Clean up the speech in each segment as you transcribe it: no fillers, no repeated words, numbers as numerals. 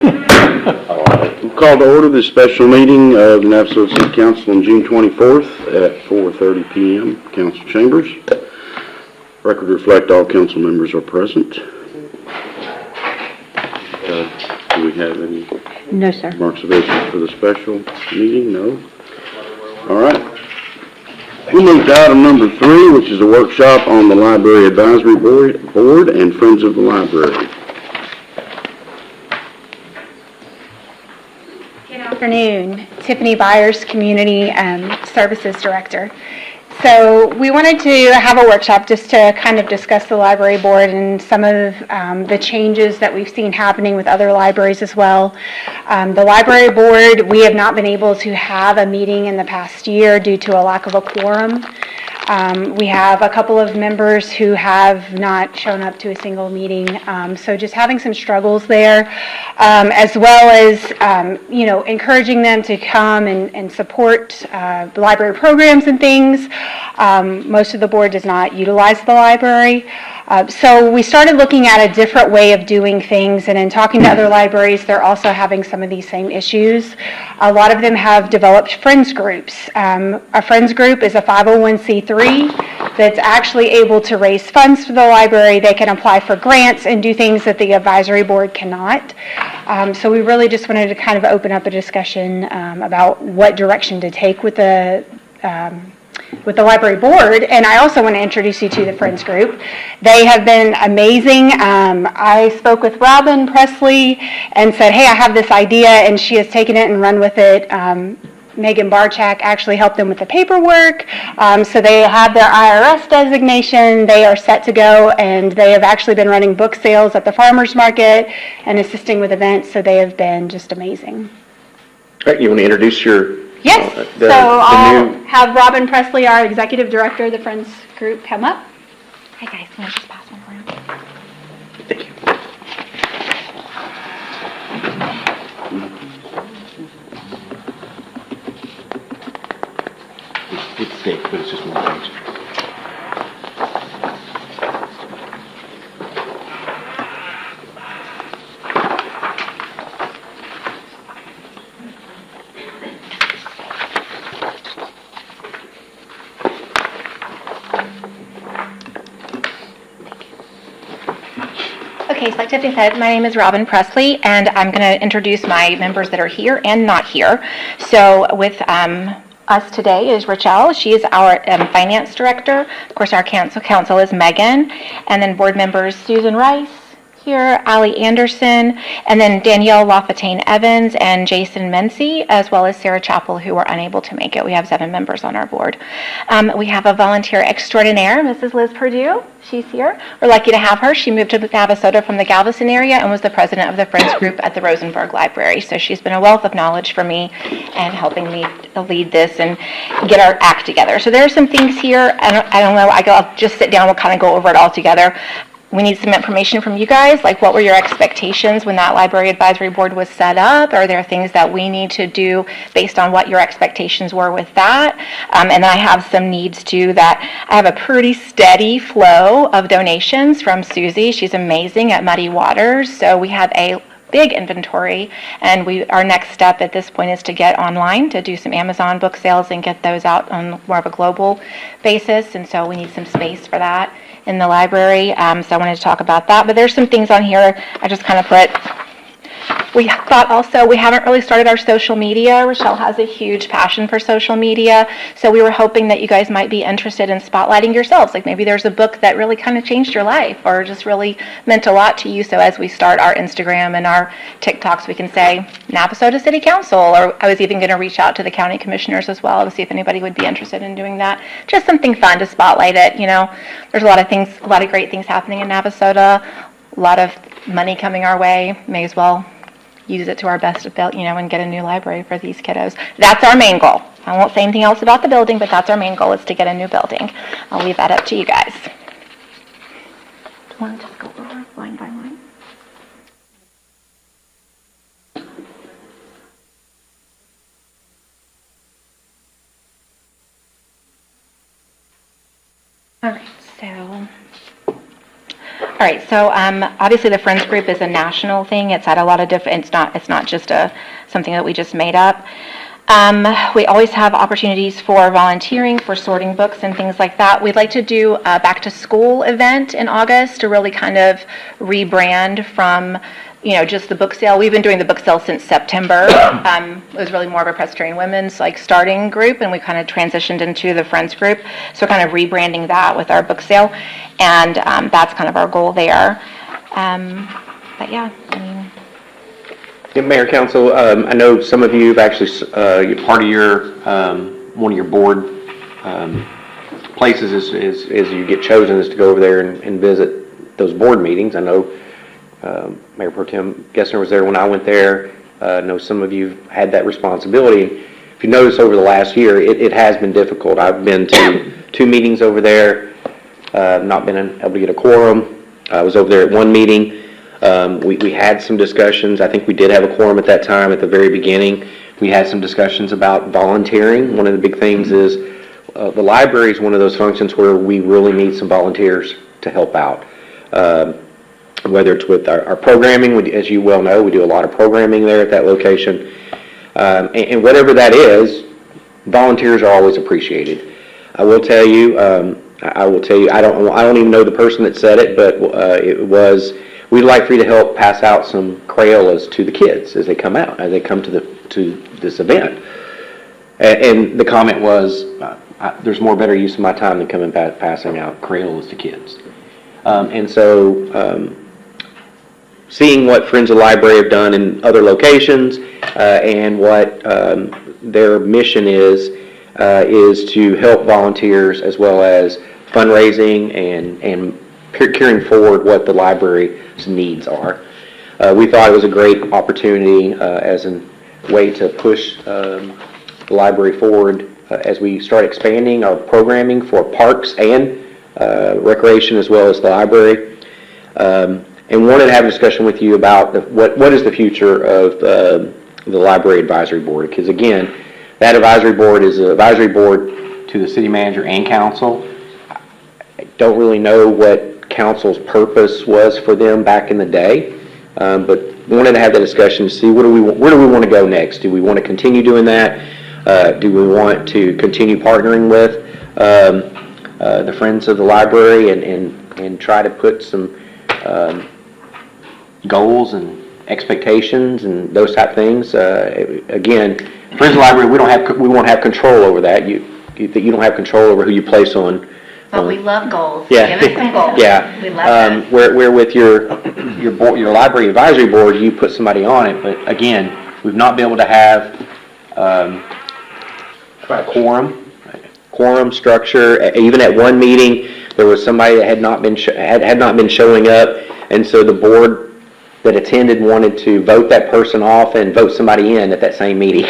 All right. We'll call to order this special meeting of the Navasota City Council on June 24th at 4:30 p.m. Council chambers. Record reflect all council members are present. Do we have any No, sir. marks of interest for the special meeting? No? All right. We'll move to item number 3, which is a workshop on the Library Advisory Board and Friends of the Library. Good afternoon. Tiffany Byers, Community Services Director. So we wanted to have a workshop just to kind of discuss the library board and some of the changes that we've seen happening with other libraries as well. The library board, we have not been able to have a meeting in the past year due to a lack of a quorum. We have a couple of members who have not shown up to a single meeting, so just having some struggles there, as well as, encouraging them to come and support the library programs and things. Most of the board does not utilize the library. So we started looking at a different way of doing things, and in talking to other libraries, they're also having some of these same issues. A lot of them have developed friends groups. A friends group is a 501c3 that's actually able to raise funds for the library. They can apply for grants and do things that the advisory board cannot. So we really just wanted to kind of open up a discussion about what direction to take with the library board, and I also want to introduce you to the Friends Group. They have been amazing. I spoke with Robin Presley and said, hey, I have this idea, and she has taken it and run with it. Megan Barchak actually helped them with the paperwork, so they have their IRS designation. They are set to go, and they have actually been running book sales at the farmers market and assisting with events, so they have been just amazing. All right, you want to introduce your... Yes, so I'll have Robin Presley, our Executive Director of the Friends Group, come up. Hi guys, can I just pass one around? Thank you. It's safe, but it's just one page. Okay, so like Tiffany said, my name is Robin Presley, and I'm going to introduce my members that are here and not here. So with us today is Rachel. She is our finance director. Of course, our council is Megan, and then board members Susan Rice here, Ali Anderson, and then Danielle LaFontaine Evans and Jason Mency, as well as Sarah Chappell, who were unable to make it. We have 7 members on our board. We have a volunteer extraordinaire, Mrs. Liz Perdue. She's here. We're lucky to have her. She moved to Navasota from the Galveston area and was the president of the Friends Group at the Rosenberg Library. So she's been a wealth of knowledge for me and helping me lead this and get our act together. So there are some things here. I don't know. I'll just sit down. We'll kind of go over it all together. We need some information from you guys, like what were your expectations when that library advisory board was set up? Are there things that we need to do based on what your expectations were with that? And then I have some needs too, that I have a pretty steady flow of donations from Susie. She's amazing at Muddy Waters. So we have a big inventory, and our next step at this point is to get online to do some Amazon book sales and get those out on more of a global basis, and so we need some space for that in the library, so I wanted to talk about that. But there's some things on here I just kind of put. We thought also we haven't really started our social media. Rochelle has a huge passion for social media, so we were hoping that you guys might be interested in spotlighting yourselves. Like maybe there's a book that really kind of changed your life or just really meant a lot to you. So as we start our Instagram and our TikToks, we can say Navasota City Council, or I was even going to reach out to the county commissioners as well to see if anybody would be interested in doing that. Just something fun to spotlight it. You know, there's a lot of things, a lot of great things happening in Navasota, a lot of money coming our way. May as well use it to our best, and get a new library for these kiddos. That's our main goal. I won't say anything else about the building, but that's our main goal, is to get a new building. I'll leave that up to you guys. Do you want to just go over line by line? All right, so All right, so obviously the Friends Group is a national thing. It's at a lot of different, it's not just something that we just made up. We always have opportunities for volunteering, for sorting books and things like that. We'd like to do a back to school event in August to really kind of rebrand from, just the book sale. We've been doing the book sale since September. It was really more of a Presbyterian women's starting group, and we kind of transitioned into the Friends Group. So kind of rebranding that with our book sale, and that's kind of our goal there. But yeah, Yeah, Mayor, Council, I know some of you have actually, part of your, one of your board places is you get chosen is to go over there and visit those board meetings. I know Mayor Pro Tem Gessner was there when I went there. I know some of you had that responsibility. If you notice over the last year, it has been difficult. I've been to 2 meetings over there, not been able to get a quorum. I was over there at 1 meeting. We had some discussions. I think we did have a quorum at that time at the very beginning. We had some discussions about volunteering. One of the big things is the library is one of those functions where we really need some volunteers to help out. Whether it's with our programming, as you well know, we do a lot of programming there at that location. And whatever that is, volunteers are always appreciated. I will tell you, I don't even know the person that said it, but it was, we'd like for you to help pass out some Crayolas to the kids as they come out, as they come to this event. And the comment was, there's more better use of my time than coming back passing out Crayolas to kids. And so, seeing what Friends of the Library have done in other locations and what their mission is to help volunteers as well as fundraising and carrying forward what the library's needs are. We thought it was a great opportunity as a way to push the library forward as we start expanding our programming for parks and recreation as well as the library. And wanted to have a discussion with you about what is the future of the Library Advisory Board, because again, that advisory board is an advisory board to the city manager and council. I don't really know what council's purpose was for them back in the day, but wanted to have that discussion to see where do we want to go next. Do we want to continue doing that? Do we want to continue partnering with the Friends of the Library and try to put some goals and expectations and those type of things? Again, Friends of the Library, we won't have control over that. You don't have control over who you place on. but we love goals. Yeah. Give us some goals. Yeah. We love that. Where with your board, your library advisory board, you put somebody on it, but again, we've not been able to have a quorum structure. Even at 1 meeting, there was somebody that had not been showing up, and so the board that attended wanted to vote that person off and vote somebody in at that same meeting.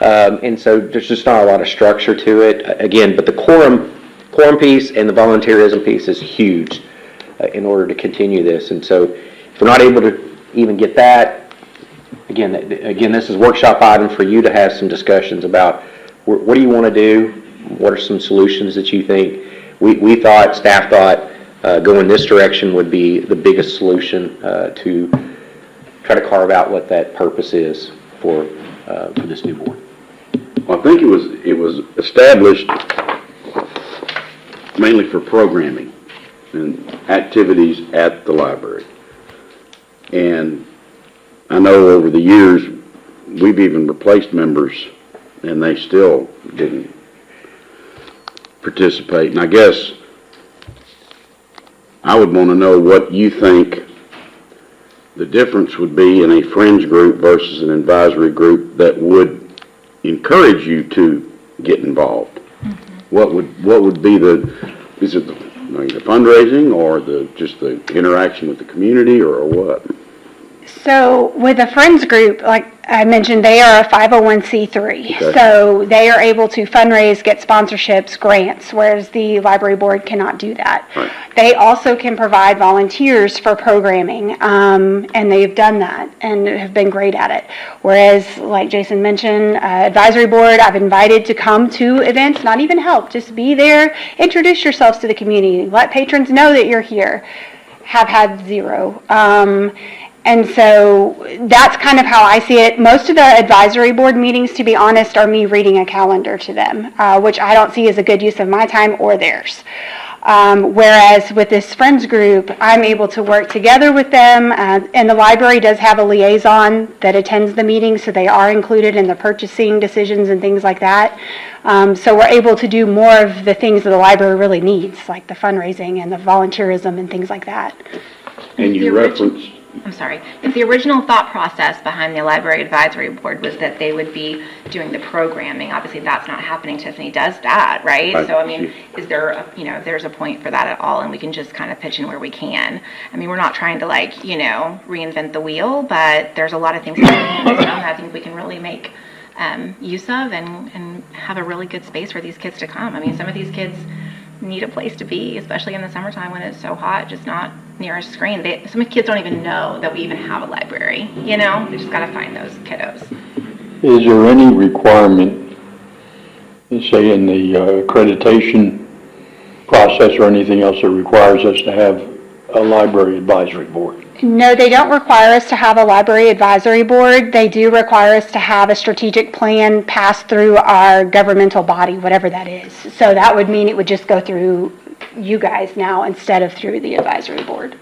And so there's just not a lot of structure to it. Again, but the quorum piece and the volunteerism piece is huge in order to continue this. And so if we're not able to even get that, again, this is a workshop item for you to have some discussions about what do you want to do? What are some solutions that you think? Staff thought, going this direction would be the biggest solution to try to carve out what that purpose is for this new board. Well, I think it was established mainly for programming and activities at the library. And I know over the years, we've even replaced members and they still didn't participate. And I guess I would want to know what you think the difference would be in a Friends group versus an advisory group that would encourage you to get involved. Mm-hmm. What would be is it the fundraising or just the interaction with the community or what? So with a Friends group, like I mentioned, they are a 501c3. Okay. So they are able to fundraise, get sponsorships, grants, whereas the library board cannot do that. Right. They also can provide volunteers for programming, and they've done that and have been great at it. Whereas, like Jason mentioned, advisory board, I've invited to come to events, not even help, just be there, introduce yourselves to the community, let patrons know that you're here. have had zero. And so that's kind of how I see it. Most of the advisory board meetings, to be honest, are me reading a calendar to them, which I don't see as a good use of my time or theirs. Whereas with this friends group, I'm able to work together with them, and the library does have a liaison that attends the meetings, so they are included in the purchasing decisions and things like that. So we're able to do more of the things that the library really needs, like the fundraising and the volunteerism and things like that. And you referenced, I'm sorry, if the original thought process behind the library advisory board was that they would be doing the programming, obviously that's not happening. Tiffany does that, right? Right. So, I mean, is there, if there's a point for that at all, and we can just kind of pitch in where we can? I mean, we're not trying to reinvent the wheel, but there's a lot of things that I think we can really make use of and have a really good space for these kids to come. I mean, some of these kids need a place to be, especially in the summertime when it's so hot, just not near a screen. Some kids don't even know that we even have a library, They just gotta find those kiddos. Is there any requirement, say in the accreditation process or anything else that requires us to have a library advisory board? No, they don't require us to have a library advisory board. They do require us to have a strategic plan passed through our governmental body, whatever that is. So that would mean it would just go through you guys now instead of through the advisory board.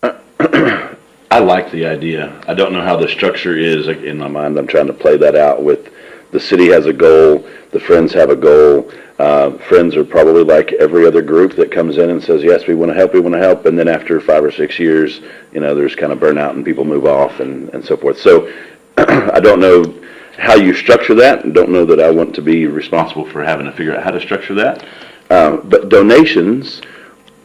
I like the idea. I don't know how the structure is. In my mind, I'm trying to play that out with the city has a goal, the Friends have a goal. Friends are probably like every other group that comes in and says, yes, we want to help. And then after 5 or 6 years, there's kind of burnout and people move off and so forth. So I don't know how you structure that, and don't know that I want to be responsible for having to figure out how to structure that. But donations,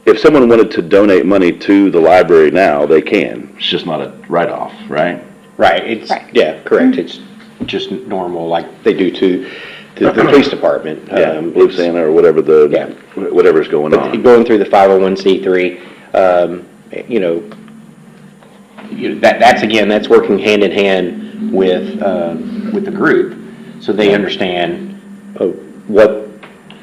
if someone wanted to donate money to the library now, they can. It's just not a write-off, right? Right, Right. yeah, correct. It's just normal, like they do to the police department. Yeah, Blue Santa or whatever Yeah. whatever's going on. Going through the 501c3, that's working hand in hand with the group, so they understand what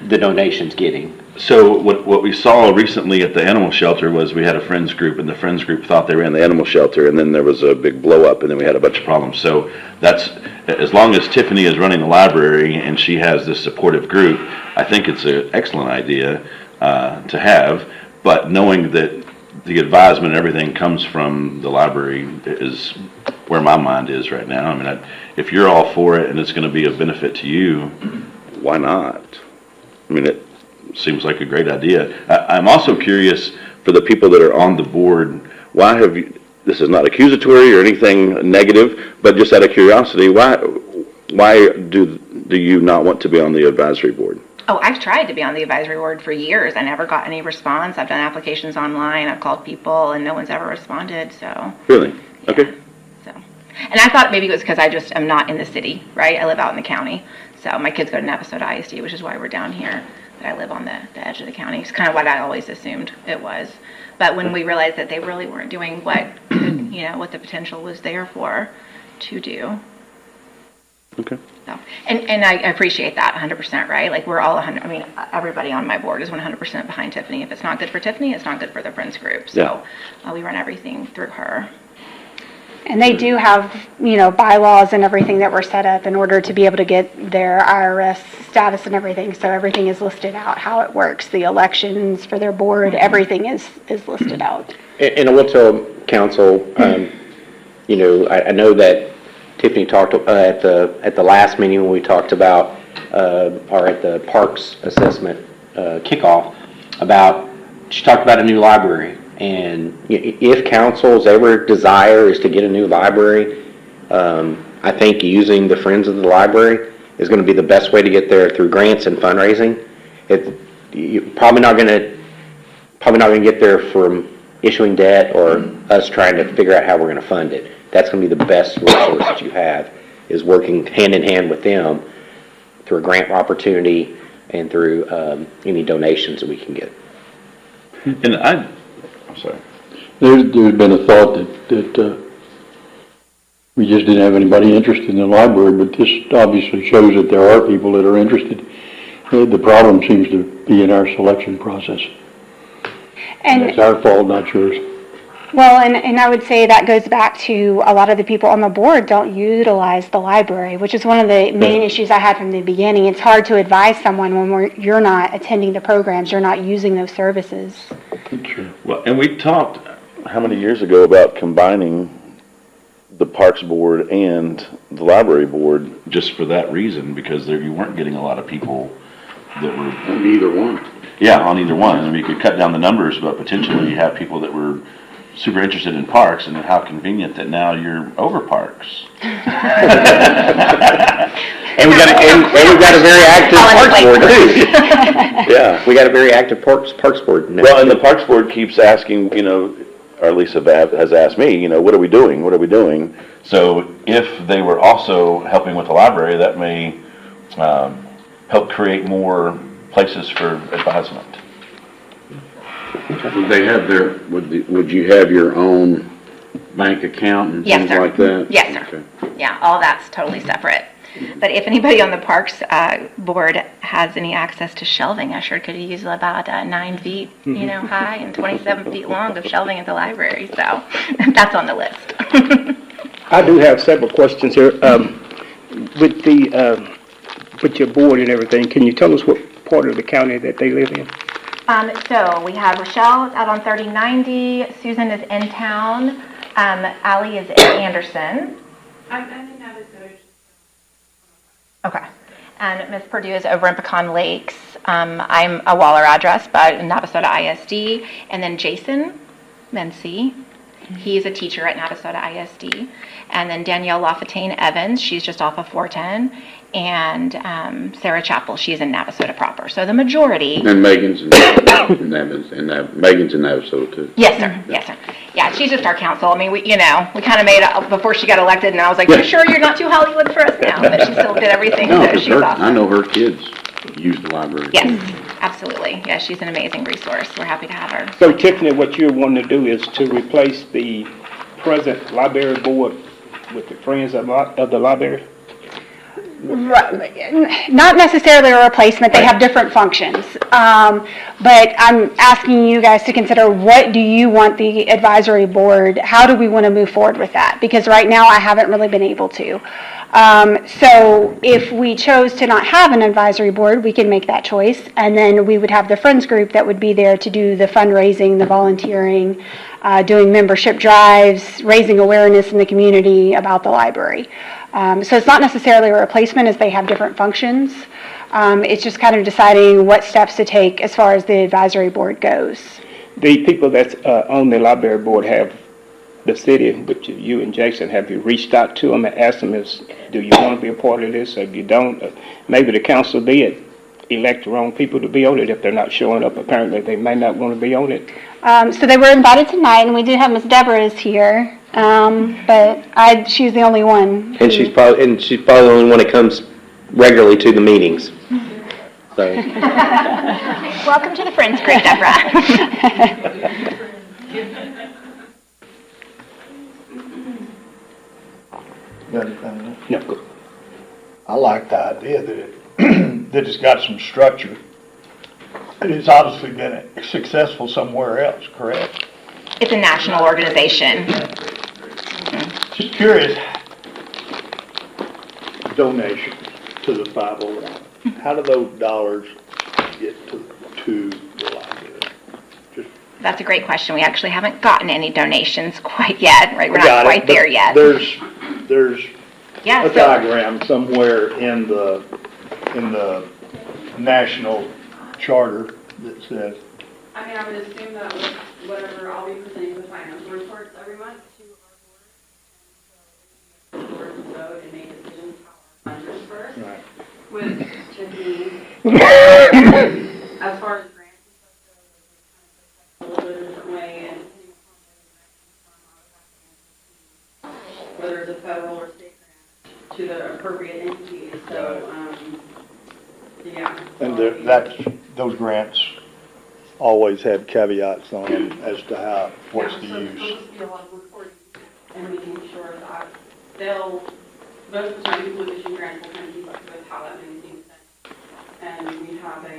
the donation's getting. So what we saw recently at the animal shelter was we had a friends group, and the friends group thought they ran the animal shelter, and then there was a big blow up, and then we had a bunch of problems. So that's, as long as Tiffany is running the library and she has this supportive group, I think it's an excellent idea to have, but knowing that the advisement and everything comes from the library is where my mind is right now. I mean, if you're all for it and it's going to be a benefit to you, why not? I mean, it seems like a great idea. I'm also curious, for the people that are on the board, why have you, this is not accusatory or anything negative, but just out of curiosity, why do you not want to be on the advisory board? Oh, I've tried to be on the advisory board for years. I never got any response. I've done applications online. I've called people, and no one's ever responded. So. Really? Okay. So, and I thought maybe it was because I just am not in the city, right? I live out in the county. So my kids go to Navasota ISD, which is why we're down here. But I live on the edge of the county. It's kind of what I always assumed it was. But when we realized that they really weren't doing what the potential was there to do. Okay. So, and I appreciate that 100%, right? Like we're all 100, everybody on my board is 100% behind Tiffany. If it's not good for Tiffany, it's not good for the Friends group. So we run everything through her. And they do have, bylaws and everything that were set up in order to be able to get their IRS status and everything. So everything is listed out, how it works, the elections for their board, everything is listed out. And I will tell council, I know that Tiffany talked at the last meeting when we talked about, or at the Parks Assessment kickoff, she talked about a new library. And if council's ever desire is to get a new library, I think using the Friends of the Library is going to be the best way to get there through grants and fundraising. You're probably not going to get there from issuing debt or us trying to figure out how we're going to fund it. That's going to be the best resource that you have, is working hand in hand with them through a grant opportunity and through any donations that we can get. And I'm sorry. There's been a thought that we just didn't have anybody interested in the library, but this obviously shows that there are people that are interested. The problem seems to be in our selection process. And It's our fault, not yours. well, and I would say that goes back to a lot of the people on the board don't utilize the library, which is one of the main issues I had from the beginning. It's hard to advise someone when you're not attending the programs, you're not using those services. Sure. Well, and we talked, how many years ago, about combining the Parks Board and the Library Board just for that reason, because there, you weren't getting a lot of people that were, On either one. yeah, on either one. I mean, you could cut down the numbers, but potentially you have people that were super interested in parks, and how convenient that now you're over parks. And we got a very active Parks Board too. Yeah. We got a very active Parks Board now. Well, and the Parks Board keeps asking, you know, or at least has asked me, you know, what are we doing? What are we doing? So if they were also helping with the library, that may help create more places for advisement. Would they have their, would you have your own bank account and Yes, things sir. like that? Yes, sir. Okay. Yeah, all that's totally separate. But if anybody on the Parks Board has any access to shelving, I sure could use about 9 feet, high and 27 feet long of shelving at the library. So that's on the list. I do have several questions here. With the, with your board and everything, can you tell us what part of the county that they live in? So we have Rochelle is out on 3090, Susan is in town, Allie is in Anderson. I'm in Navasota. Okay. And Ms. Purdue is over in Pecan Lakes. I'm a Waller address, but in Navasota ISD. And then Jason Mency, he's a teacher at Navasota ISD. And then Danielle LaFontaine Evans, she's just off of 410. And Sarah Chappell, she's in Navasota proper. So the majority. And Megan's in Megan's in Navasota too. Yes, sir. Yes, sir. Yeah, she's just our counsel. I mean, we kind of made it before she got elected, and I was like, you sure you're not too Hollywood for us now? But she still did everything, No, so 'cause she's awesome. I know her kids use the library. Yes, absolutely. Yeah, she's an amazing resource. We're happy to have her. So Tiffany, what you're wanting to do is to replace the present library board with the Friends of the Library? Not necessarily a replacement, they have different functions. But I'm asking you guys to consider, what do you want the advisory board, how do we want to move forward with that? Because right now I haven't really been able to. So if we chose to not have an advisory board, we can make that choice. And then we would have the Friends group that would be there to do the fundraising, the volunteering, doing membership drives, raising awareness in the community about the library. So it's not necessarily a replacement, as they have different functions. It's just kind of deciding what steps to take as far as the advisory board goes. The people that's on the library board have the city, which you and Jason, have you reached out to them and asked them, do you want to be a part of this, or if you don't? Maybe the council did elect the wrong people to be on it. If they're not showing up, apparently they may not want to be on it. So they were invited tonight, and we do have Ms. Deborah is here, but she's the only one. And she's probably the only one that comes regularly to the meetings. So, Welcome to the Friends group, Deborah. Got anything? No. I like the idea that that it's got some structure. And it's obviously been successful somewhere else, correct? It's a national organization. Just curious, donations to the 501, how do those dollars get to the library? That's a great question. We actually haven't gotten any donations quite yet, right? We're not Got it, quite but there yet. There's Yeah, a so, diagram somewhere in the national charter that says, I mean, I would assume that with whatever I'll be presenting the financial reports every month to our board, and so the board would vote and make decisions how our funds are dispersed. right. With Tiffany, as far as grants and stuff goes, it's kind of a little bit of a different way, and depending upon whether it's a federal or state grant to the appropriate entities. So, yeah. And that's, those grants always have caveats on them as to what's the So use. there'll just be a lot of reporting and making sure that most of the time people with issue grants will kind of keep up with how that money is being spent. And we have a,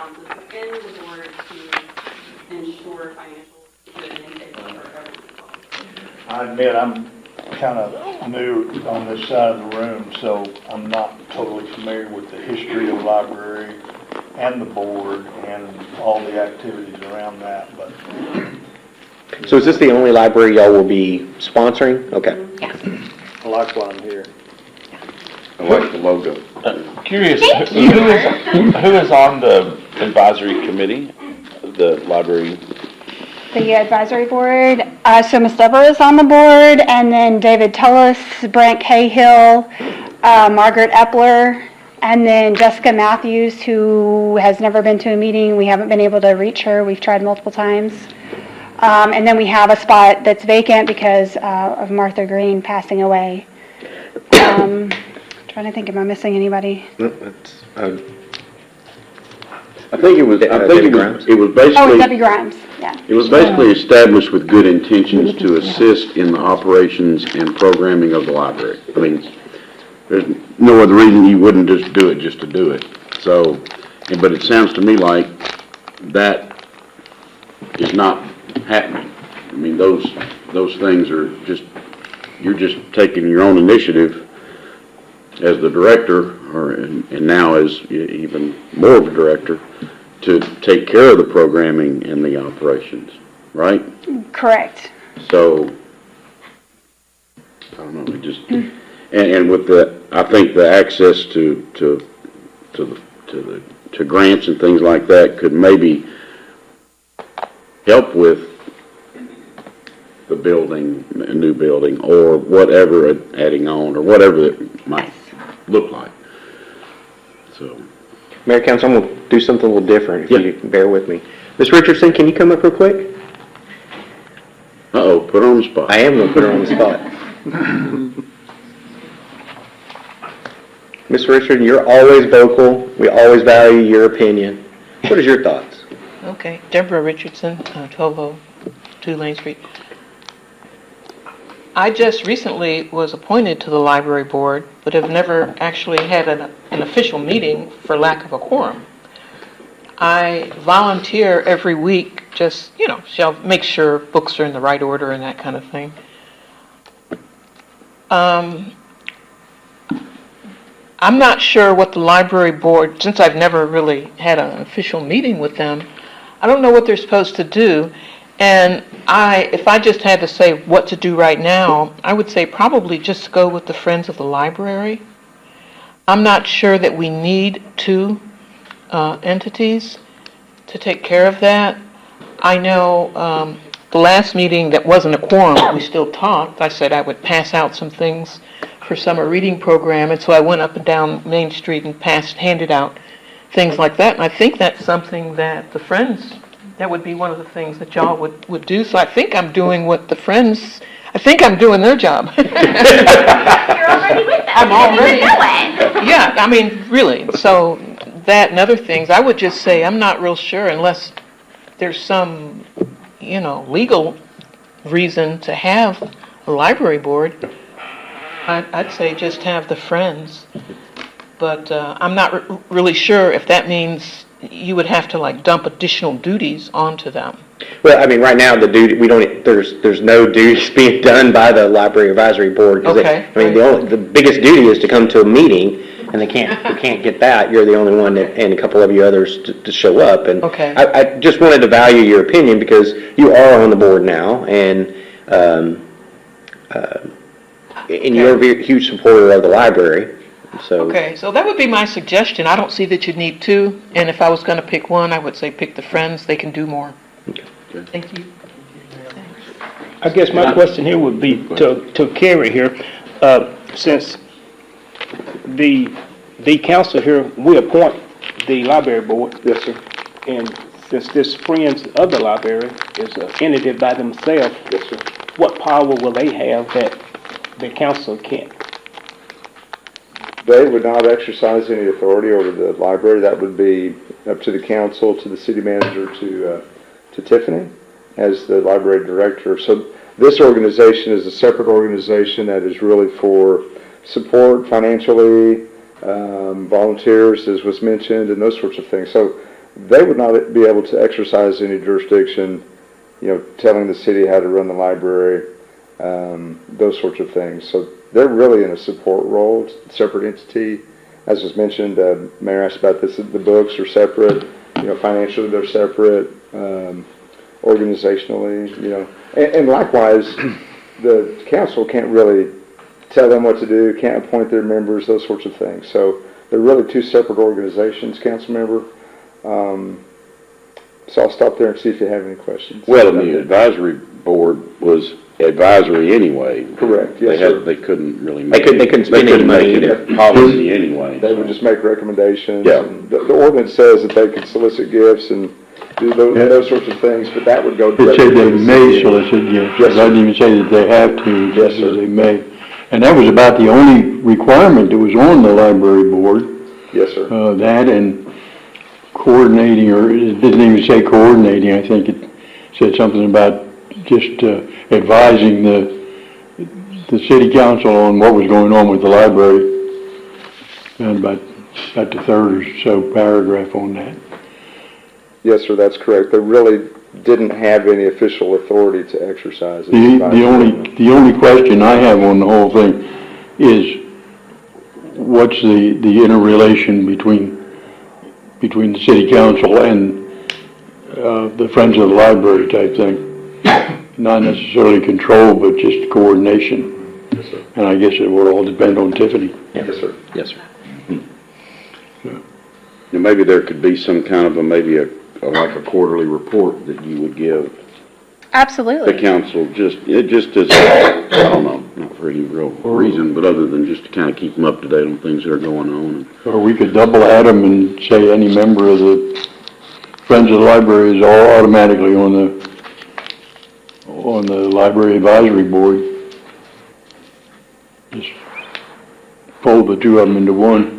balances within the board to ensure financial security and safety for everyone involved. I admit, I'm kind of new on this side of the room, so I'm not totally familiar with the history of the library and the board and all the activities around that, but So is this the only library y'all will be sponsoring? Okay. I like what I'm hearing. I like the logo. Curious, who is on the advisory committee, the library? The advisory board, so Ms. Deborah is on the board, and then David Tullis, Brent Cahill, Margaret Epler, and then Jessica Matthews, who has never been to a meeting. We haven't been able to reach her. We've tried multiple times. And then we have a spot that's vacant because of Martha Green passing away. Trying to think, am I missing anybody? I think it was Debbie Grimes? Oh, basically, Debbie Grimes, yeah. it was basically established with good intentions to assist in the operations and programming of the library. I mean, there's no other reason you wouldn't just do it just to do it. So, but it sounds to me like that is not happening. I mean, those things are just, you're just taking your own initiative as the director, and now as even more of a director, to take care of the programming and the operations, right? Correct. So, I don't know, it just, and with the, I think the access to grants and things like that could maybe help with the building, a new building, or whatever, adding on, or whatever it might look like. So, Mayor Council, I'm going to do something a little different, if Yeah. you can bear with me. Ms. Richardson, can you come up real quick? put her on the spot. I am going to put her on the spot. Ms. Richardson, you're always vocal. We always value your opinion. What is your thoughts? Okay, Deborah Richardson, 1202 Lane Street. I just recently was appointed to the library board, but have never actually had an official meeting for lack of a quorum. I volunteer every week, just, shall make sure books are in the right order and that kind of thing. I'm not sure what the library board, since I've never really had an official meeting with them, I don't know what they're supposed to do. And if I just had to say what to do right now, I would say probably just go with the Friends of the Library. I'm not sure that we need two entities to take care of that. I know the last meeting that wasn't a quorum, we still talked. I said I would pass out some things for summer reading program, and so I went up and down Main Street and handed out things like that. And I think that's something that the Friends, that would be one of the things that y'all would do. So I think I'm doing what the Friends, I think I'm doing their job. You're already with them. I'm already. You didn't know it. Yeah, I mean, really. So that and other things, I would just say I'm not real sure unless there's some, legal reason to have a library board. I'd say just have the Friends. But I'm not really sure if that means you would have to dump additional duties onto them. Well, I mean, right now, there's no duties being done by the Library Advisory Board. 'Cause Okay. the biggest duty is to come to a meeting, and we can't get that. You're the only one and a couple of you others to show up. And Okay. I just wanted to value your opinion because you are on the board now, and you're a huge supporter of the library. So. Okay, so that would be my suggestion. I don't see that you need two, and if I was going to pick one, I would say pick the Friends. They can do more. Okay. Thank you. I guess my question here would be to Carrie here, since the council here, we appoint the library board. Yes, sir. And since this Friends of the Library is an entity by themselves. Yes, sir. What power will they have that the council can't? They would not exercise any authority over the library. That would be up to the council, to the city manager, to Tiffany as the library director. So this organization is a separate organization that is really for support financially, volunteers, as was mentioned, and those sorts of things. So they would not be able to exercise any jurisdiction, telling the city how to run the library, those sorts of things. So they're really in a support role, separate entity. As was mentioned, Mayor asked about this, the books are separate, financially they're separate, organizationally, and likewise, the council can't really tell them what to do, can't appoint their members, those sorts of things. So they're really two separate organizations, council member. So I'll stop there and see if you have any questions. Well, and the advisory board was advisory anyway. Correct, yes, sir. They couldn't really They couldn't spend any money. make it policy anyway. They would just make recommendations. Yeah. And the ordinance says that they could solicit gifts and do those sorts of things, but that would go It directly said to they the may city. solicit gifts. Yes, It sir. doesn't even say that they have to. It Yes, says sir. they may. And that was about the only requirement that was on the library board, Yes, sir. that and coordinating, or it didn't even say coordinating, I think it said something about just advising the city council on what was going on with the library. And about the third or so paragraph on that. Yes, sir, that's correct. They really didn't have any official authority to exercise. The only question I have on the whole thing is, what's the interrelation between the city council and the Friends of the Library type thing? Not necessarily control, but just coordination. Yes, sir. And I guess it would all depend on Tiffany. Yes, sir. Yes, sir. And maybe there could be some kind of like a quarterly report that you would give the Absolutely. council, just as, I don't know, not for any real reason, but other than just to kind of keep them up to date on things that are going on. Or we could double add them and say any member of the Friends of the Library is all automatically on the Library Advisory Board. Just fold the two of them into one.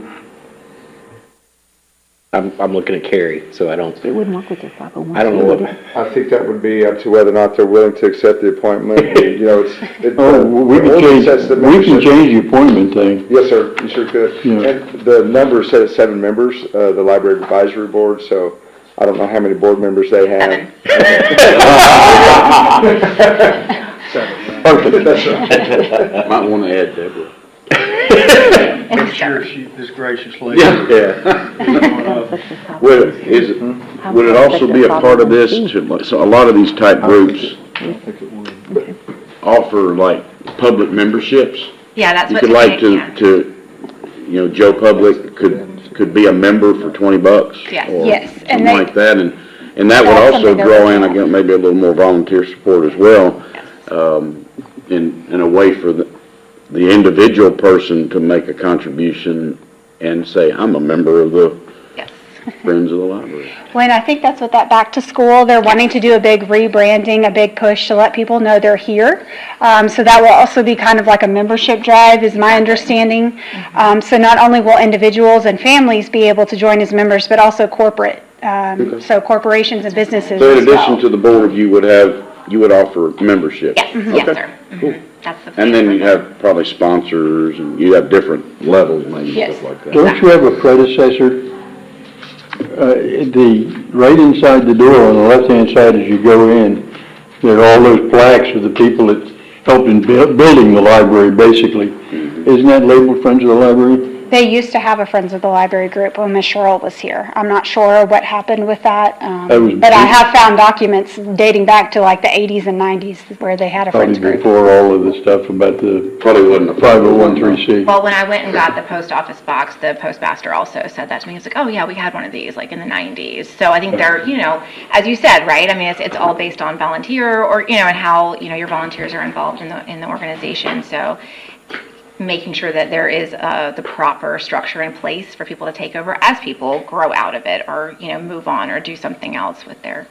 I'm looking at Carrie, so I don't, It wouldn't work with their 501. I don't know what, I think that would be up to whether or not they're willing to accept the appointment. Oh, we can change the appointment thing. Yes, sir, you sure could. Yeah. And the number is set at 7 members, the Library Advisory Board, so I don't know how many board members they have. Perfect, that's right. Might want to add Deborah. I'm sure she, this gracious lady. Yeah. Would it also be a part of this, so a lot of these type groups offer like public memberships? Yeah, that's You what could like Tiffany can. Joe Public could be a member for $20. Yes. Or Yes, and something they- like that, and that would That's also something they're draw in, looking I at. guess, maybe a little more volunteer support as well, in a way for the individual person to make a contribution and say, I'm a member of the Yes. Friends of the Library. Well, and I think that's what that back to school, they're wanting to do a big rebranding, a big push to let people know they're here. So that will also be kind of like a membership drive, is my understanding. So not only will individuals and families be able to join as members, but also corporate, so corporations and businesses So in as well. addition to the board, you would offer membership? Yes, yes, Okay, sir. cool. That's the plan. And then for you them. have probably sponsors, and you have different levels, maybe, Yes. stuff like that. Don't you have a predecessor? Right inside the door on the left-hand side as you go in, there are all those plaques of the people that helped in building the library, basically. Isn't that labeled Friends of the Library? They used to have a Friends of the Library group when Ms. Sherrill was here. I'm not sure what happened with that, That was but I big. have found documents dating back to like the 80s and 90s where they had a Probably Friends group. before all of the stuff about the Probably wasn't a 501(c)(3). Well, when I went and got the post office box, the postmaster also said that to me. He was like, oh yeah, we had one of these like in the 90s. So I think they're, as you said, right? I mean, it's all based on volunteer or, and how, your volunteers are involved in the organization. So making sure that there is the proper structure in place for people to take over as people grow out of it or, move on or do something else with their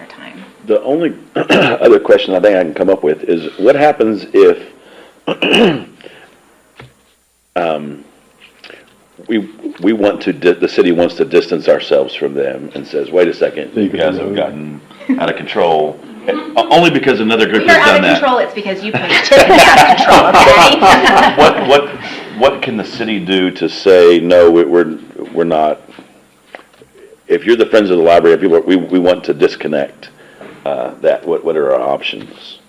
time. The only other question I think I can come up with is, what happens if we want to, the city wants to distance ourselves from them and says, wait a second, you guys have gotten out of control, only because another group If you're has out done of that. control, it's because you put Tiffany out of control, okay? What can the city do to say, no, we're not, if you're the Friends of the Library, if we want to disconnect, what are our options?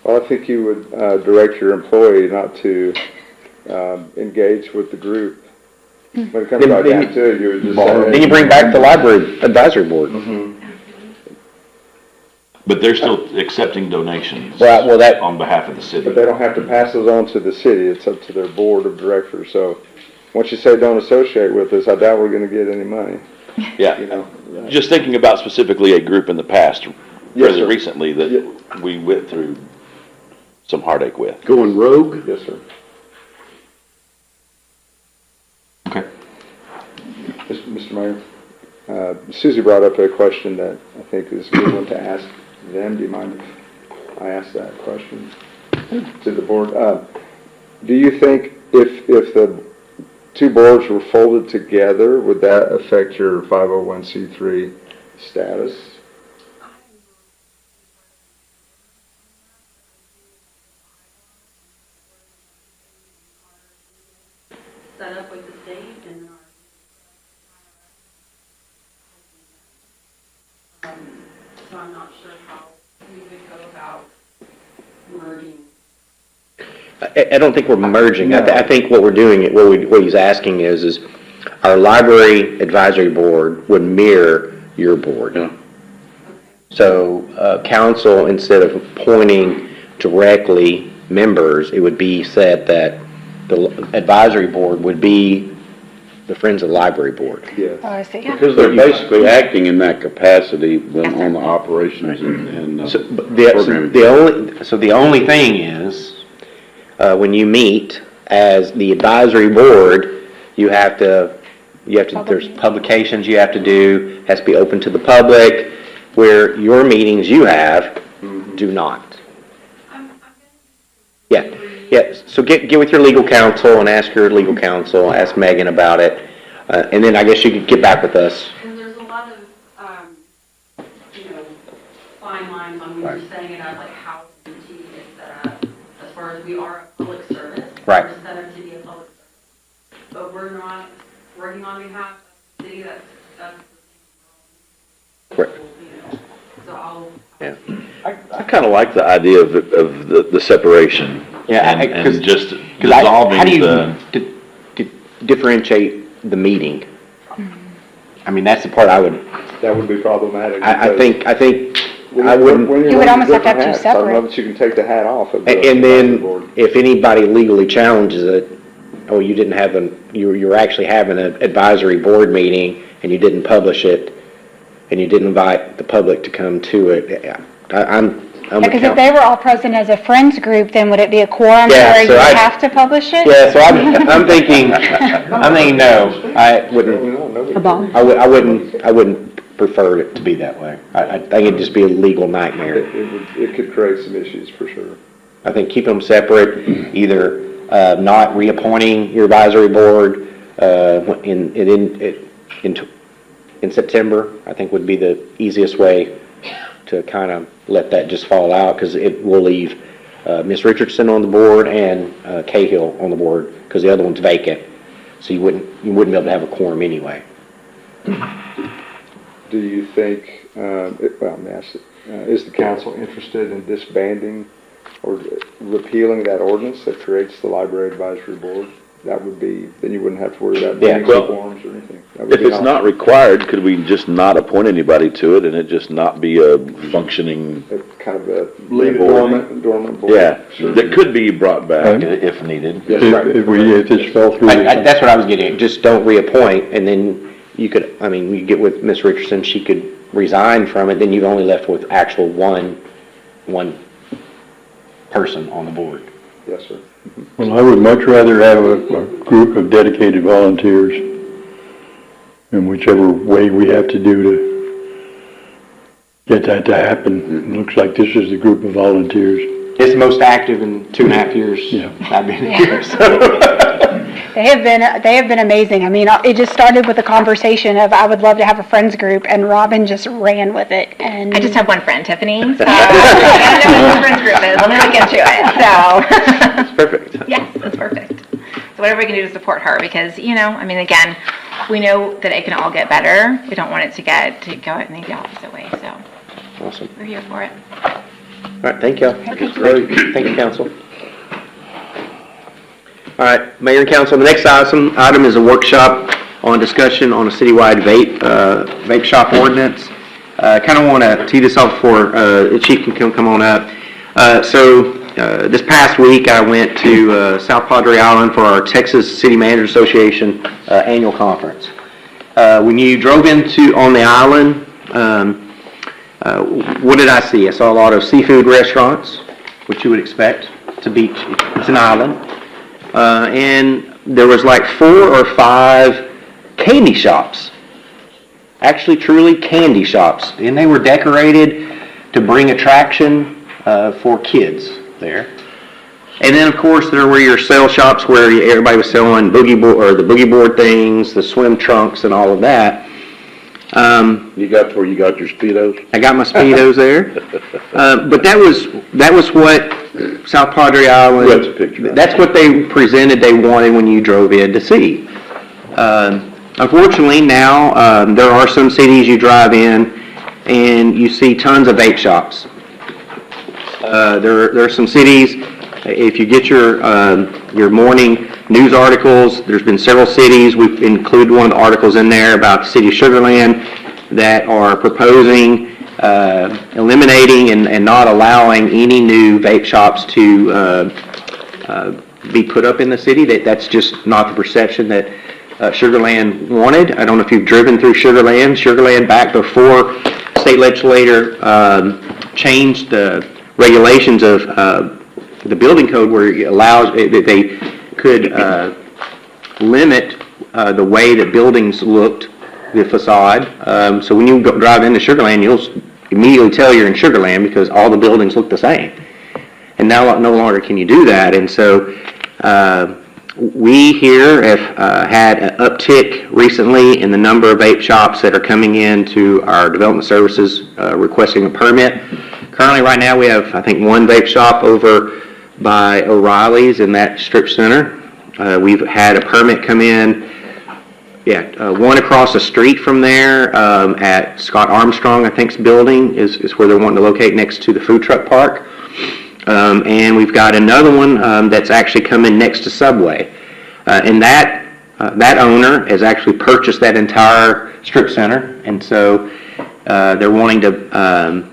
Well, I think you would direct your employee not to engage with the group. When it comes right down to it, you would just say. Then you bring back the library advisory board. But they're still accepting donations Well, that, on behalf of the city. But they don't have to pass those on to the city, it's up to their board of directors, so once you say don't associate with us, I doubt we're gonna get any money, you Yeah, know? just thinking about specifically a group in the past, Yes, rather sir. recently, that we went through some heartache with. Going rogue? Yes, sir. Okay. Mr. Mayor, Susie brought up a question that I think is a good one to ask them. Do you mind if I ask that question to the board? Do you think if the two boards were folded together, would that affect your 501c3 status? Set up with the state and so I'm not sure how we would go about merging. I don't think we're merging. I think what we're doing, what he's asking is our library advisory board would mirror your board. Yeah. So, council, instead of appointing directly members, it would be said that the advisory board would be the Friends of the Library Board. Yes. Oh, I see. Because they're basically acting in that capacity on the operations and So, but programming. the only thing is, when you meet as the advisory board, there's publications you have to do, has to be open to the public, where your meetings you have do not. Yeah, so get with your legal counsel and ask your legal counsel, ask Megan about it, and then I guess you could get back with us. Because there's a lot of, fine lines on when you're setting it up, like how the TV is set up, as far as we are a public service. Right. We're set up to be a public service. But we're not working on behalf of the city, that's. Correct. So I'll. Yeah. I kind of like the idea of the separation. Yeah, And just how dissolving do you the, differentiate the meeting? I mean, that's the part I would, That would be problematic. I think, When I you're- wouldn't, when you're You would wearing almost have to have different two hats, I don't know separate. that you can take the hat off of the and advisory then board. if anybody legally challenges it, oh, you didn't have you're actually having an advisory board meeting and you didn't publish it and you didn't invite the public to come to it, I'm Because if they were all present as a friends group, then would it be a quorum Yeah, where so you I- have to publish it? Yeah, so I'm thinking, no, I wouldn't, No, nobody- I wouldn't prefer it to be that way. I think it'd just be a legal nightmare. It could create some issues for sure. I think keep them separate, either not reappointing your advisory board in September, I think would be the easiest way to kind of let that just fall out, because it will leave Ms. Richardson on the board and Cahill on the board, because the other one's vacant, so you wouldn't be able to have a quorum anyway. Do you think, let me ask it, is the council interested in disbanding or repealing that ordinance that creates the library advisory board? That would be, then you wouldn't have to worry about Yeah, meetings well, or quorums or anything. That would if be it's an not required, could we just not appoint anybody to it and it just not be a functioning, option. It's kind of a Leave it dormant board. yeah, Sure. that could be brought back if needed. Yes, If right. if this fell through. That's what I was getting at, just don't reappoint, and then you could, you get with Ms. Richardson, she could resign from it, then you've only left with actual one person on the board. Yes, sir. Well, I would much rather have a group of dedicated volunteers in whichever way we have to do to get that to happen. It looks like this is the group of volunteers. It's the most active in 2.5 years Yeah. I've been here, so. They have been amazing. I mean, it just started with a conversation of, I would love to have a friends group, and Robin just ran with it, and. I just have one friend, Tiffany. So I don't know what the friends group is. Let me look into it. So It's perfect. yes, that's perfect. So whatever we can do to support her, because again, we know that it can all get better. We don't want it to go in the opposite way, so Awesome. we're here for it. All right, thank you. Great. Thank you, council. All right, Mayor and Council, the next item is a workshop on discussion on a citywide vape shop ordinance. Kind of want to tee this off before the chief can come on up. This past week, I went to South Padre Island for our Texas City Manager Association annual conference. When you drove on the island, what did I see? I saw a lot of seafood restaurants, which you would expect to be. It's an island. And there was like 4 or 5 candy shops. Actually, truly candy shops. And they were decorated to bring attraction for kids there. And then, of course, there were your sale shops where everybody was selling the boogie board things, the swim trunks, and all of that. You got where you got your Speedos? I got my Speedos there. But that was what South Padre Island, That's a picture. that's what they presented they wanted when you drove in to see. Unfortunately, now, there are some cities you drive in and you see tons of vape shops. There are some cities, if you get your morning news articles, there's been several cities, we've included one of the articles in there about the city of Sugar Land that are proposing eliminating and not allowing any new vape shops to be put up in the city. That's just not the perception that Sugar Land wanted. I don't know if you've driven through Sugar Land. Sugar Land, back before state legislator changed the regulations of the building code where it allows that they could limit the way that buildings looked, the facade. So when you drive into Sugar Land, you'll immediately tell you're in Sugar Land because all the buildings look the same. And now no longer can you do that. And so we here have had an uptick recently in the number of vape shops that are coming into our development services requesting a permit. Currently, right now, we have, I think, 1 vape shop over by O'Reilly's in that strip center. We've had a permit come in, one across the street from there at Scott Armstrong, I think's building is where they're wanting to locate next to the food truck park. And we've got another one that's actually coming next to Subway. And that owner has actually purchased that entire strip center, and so they're wanting to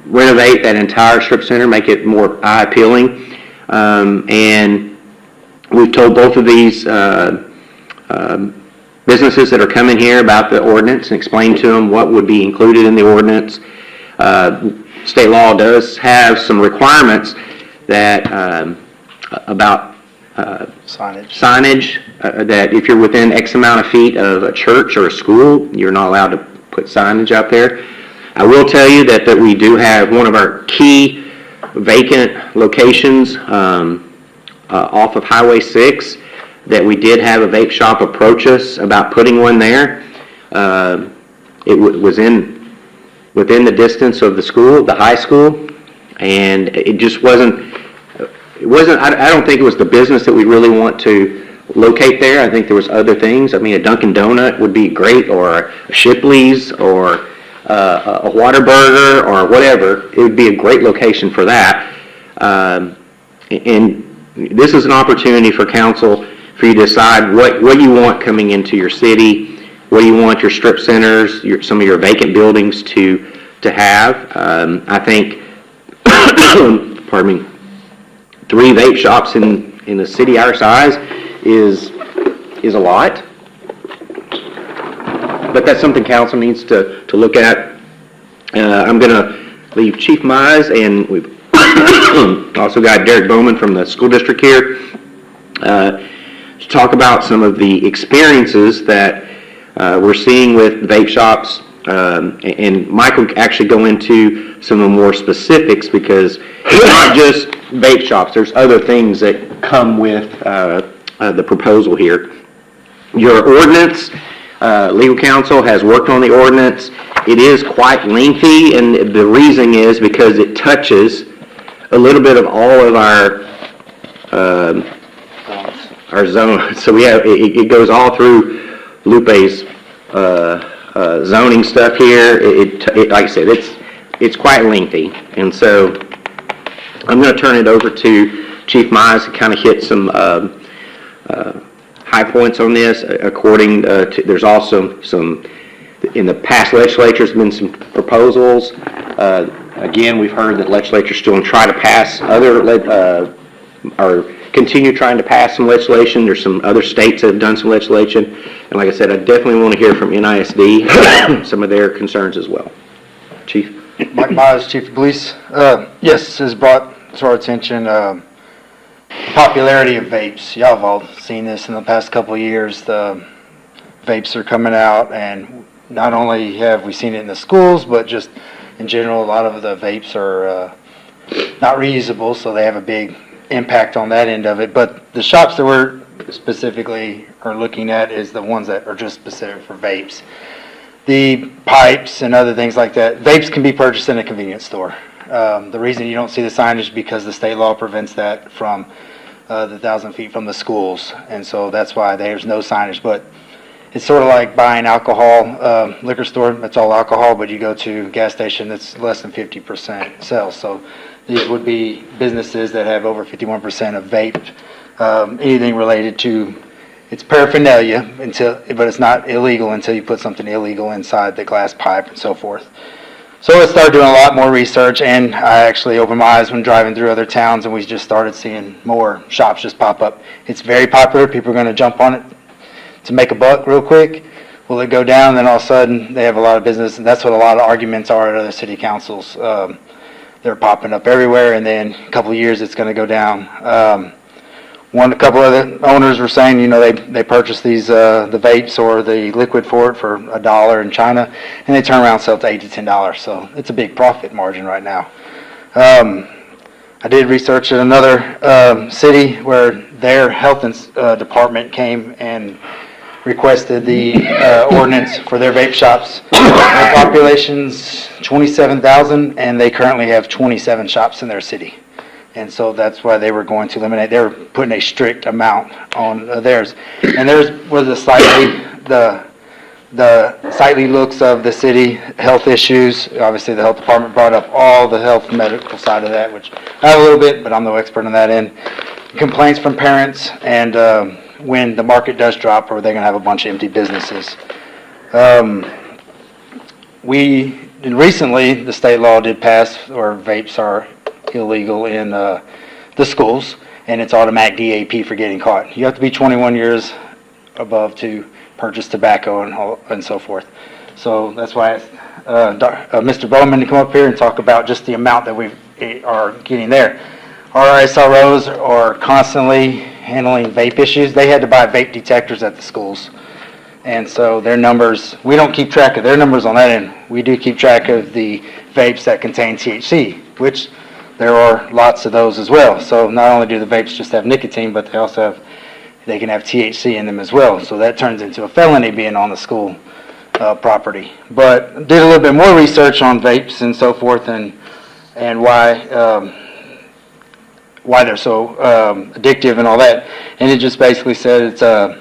renovate that entire strip center, make it more eye-appealing. And we've told both of these businesses that are coming here about the ordinance and explained to them what would be included in the ordinance. State law does have some requirements that about signage, that if you're within X amount of feet of a church or a school, you're not allowed to put signage out there. I will tell you that we do have one of our key vacant locations off of Highway 6 that we did have a vape shop approach us about putting one there. It was within the distance of the school, the high school, and it just wasn't, I don't think it was the business that we really want to locate there. I think there was other things. I mean, a Dunkin' Donut would be great, or a Shipley's, or a Whataburger, or whatever. It would be a great location for that. And this is an opportunity for council for you to decide what you want coming into your city. What do you want your strip centers, some of your vacant buildings to have? I think, pardon me, 3 vape shops in a city our size is a lot. But that's something council needs to look at. I'm going to leave Chief Mize, and we've also got Derek Bowman from the school district here to talk about some of the experiences that we're seeing with vape shops, and Mike will actually go into some of the more specifics because it's not just vape shops. There's other things that come with the proposal here. Your ordinance, legal counsel has worked on the ordinance. It is quite lengthy, and the reason is because it touches a little bit of all of our zones. So we have it goes all through Lupe's zoning stuff here, like I said, it's quite lengthy. And so I'm going to turn it over to Chief Mize to kind of hit some high points on this. According to, there's also some, in the past legislature, there's been some proposals. Again, we've heard that legislatures still try to pass or continue trying to pass some legislation. There's some other states that have done some legislation. And like I said, I definitely want to hear from NISD, some of their concerns as well. Chief? Mike Myers, Chief of Police. Yes, this has brought to our attention the popularity of vapes. Y'all have all seen this in the past couple of years. The vapes are coming out, and not only have we seen it in the schools, but just in general, a lot of the vapes are not reusable, so they have a big impact on that end of it. But the shops that we're specifically are looking at is the ones that are just specific for vapes. The pipes and other things like that, vapes can be purchased in a convenience store. The reason you don't see the signage is because the state law prevents that from the 1,000 feet from the schools, and so that's why there's no signage. But it's sort of like buying alcohol, liquor store, that's all alcohol, but you go to a gas station that's less than 50% sales. So these would be businesses that have over 51% of vape, anything related to, it's paraphernalia, but it's not illegal until you put something illegal inside the glass pipe and so forth. So I started doing a lot more research, and I actually opened my eyes when driving through other towns, and we just started seeing more shops just pop up. It's very popular. People are going to jump on it to make a buck real quick. Will it go down? Then all of a sudden they have a lot of business, and that's what a lot of arguments are at other city councils. They're popping up everywhere, and then a couple of years it's going to go down. A couple of the owners were saying, they purchase these the vapes or the liquid for it for $1 in China, and they turn around and sell it to $8 to $10. So it's a big profit margin right now. I did research in another city where their health department came and requested the ordinance for their vape shops. Their population's 27,000, and they currently have 27 shops in their city. And so that's why they were going to eliminate, they were putting a strict amount on theirs. And theirs was the sightly looks of the city, health issues. Obviously, the health department brought up all the health medical side of that, which I have a little bit, but I'm no expert on that end. Complaints from parents, and when the market does drop, are they going to have a bunch of empty businesses? Recently, the state law did pass, or vapes are illegal in the schools, and it's automatic DAP for getting caught. You have to be 21 years above to purchase tobacco and so forth. So that's why I asked Mr. Bowman to come up here and talk about just the amount that we are getting there. Our SROs are constantly handling vape issues. They had to buy vape detectors at the schools. And so their numbers, we don't keep track of their numbers on that end. We do keep track of the vapes that contain THC, which there are lots of those as well. So not only do the vapes just have nicotine, but they can have THC in them as well. So that turns into a felony being on the school property. But did a little bit more research on vapes and so forth, and why they're so addictive and all that. And it just basically said it's a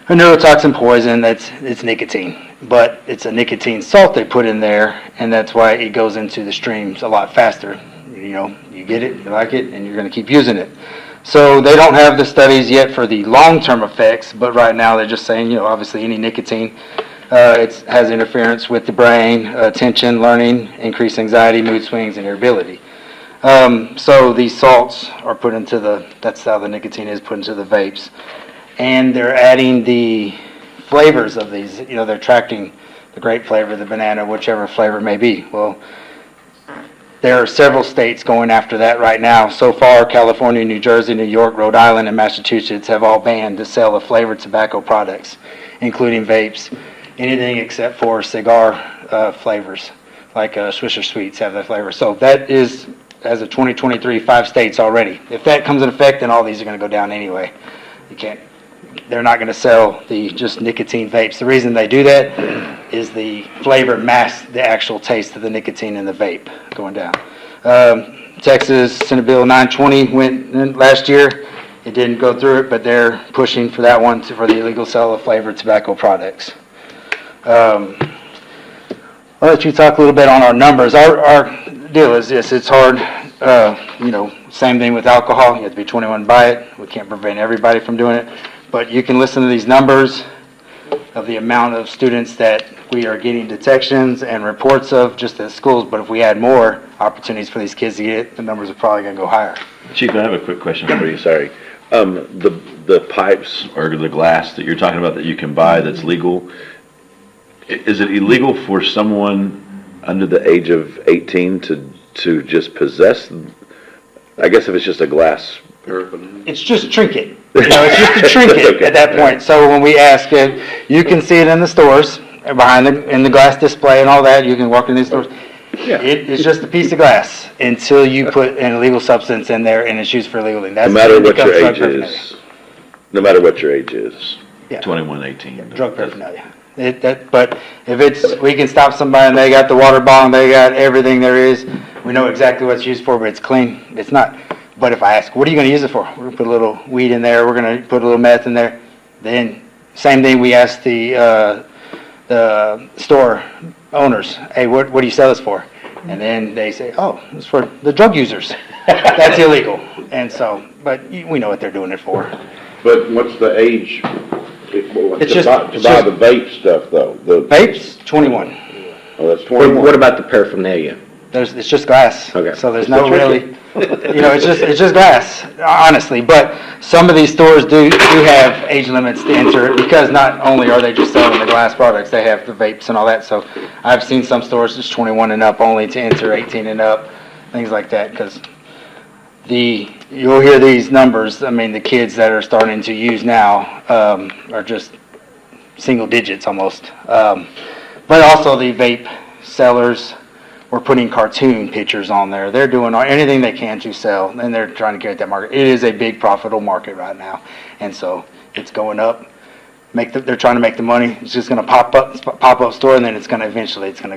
neurotoxin poison it's nicotine. But it's a nicotine salt they put in there, and that's why it goes into the streams a lot faster. You get it, you like it, and you're going to keep using it. So they don't have the studies yet for the long-term effects, but right now they're just saying, obviously any nicotine, it has interference with the brain, attention, learning, increased anxiety, mood swings, and irritability. So these salts are put into that's how the nicotine is put into the vapes. And they're adding the flavors of these, they're attracting the grape flavor, the banana, whichever flavor it may be. Well, there are several states going after that right now. So far, California, New Jersey, New York, Rhode Island, and Massachusetts have all banned the sale of flavored tobacco products, including vapes, anything except for cigar flavors, like Swisher Sweets have that flavor. So that is, as of 2023, 5 states already. If that comes in effect, then all these are going to go down anyway. They're not going to sell the just nicotine vapes. The reason they do that is the flavor masks the actual taste of the nicotine in the vape going down. Texas Senate Bill 920 went in last year, It didn't go through it, but they're pushing for that one for the illegal sale of flavored tobacco products. I'll let you talk a little bit on our numbers. Our deal is this, it's hard, same thing with alcohol, you have to be 21 to buy it. We can't prevent everybody from doing it, but you can listen to these numbers of the amount of students that we are getting detections and reports of just at schools, but if we had more opportunities for these kids to get it, the numbers are probably gonna go higher. Chief, I have a quick question for you, sorry. The pipes or the glass that you're talking about that you can buy that's legal, is it illegal for someone under the age of 18 to just possess? I guess if it's just a glass. It's just a trinket. It's just a trinket at that point. So when we ask it, you can see it in the stores, in the glass display and all that. You can walk in these stores. Yeah. It's just a piece of glass until you put an illegal substance in there and it's used for illegal thing. No matter what your age is. No matter what your age is. Yeah. 21, 18. Drug paraphernalia. But if we can stop somebody and they got the water bottle, they got everything there is, we know exactly what it's used for, but it's clean. It's not. But if I ask, what are you going to use it for? We're going to put a little weed in there. We're going to put a little meth in there. Then, same thing, we ask the store owners, hey, what do you sell this for? And then they say, oh, it's for the drug users. That's illegal. And so, but we know what they're doing it for. But what's the age, It's to buy the vape stuff though? The Vapes, 21. Oh, that's 21. What about the paraphernalia? It's just glass. Okay. So there's no really, it's just glass, honestly. But some of these stores do have age limits to enter because not only are they just selling the glass products, they have the vapes and all that. So I've seen some stores just 21 and up only to enter 18 and up, things like that. Because you'll hear these numbers. I mean, the kids that are starting to use now are just single digits almost. But also the vape sellers. We're putting cartoon pictures on there. They're doing anything they can to sell, and they're trying to create that market. It is a big profitable market right now, and so it's going up. They're trying to make the money. It's just going to pop up store, and then it's going to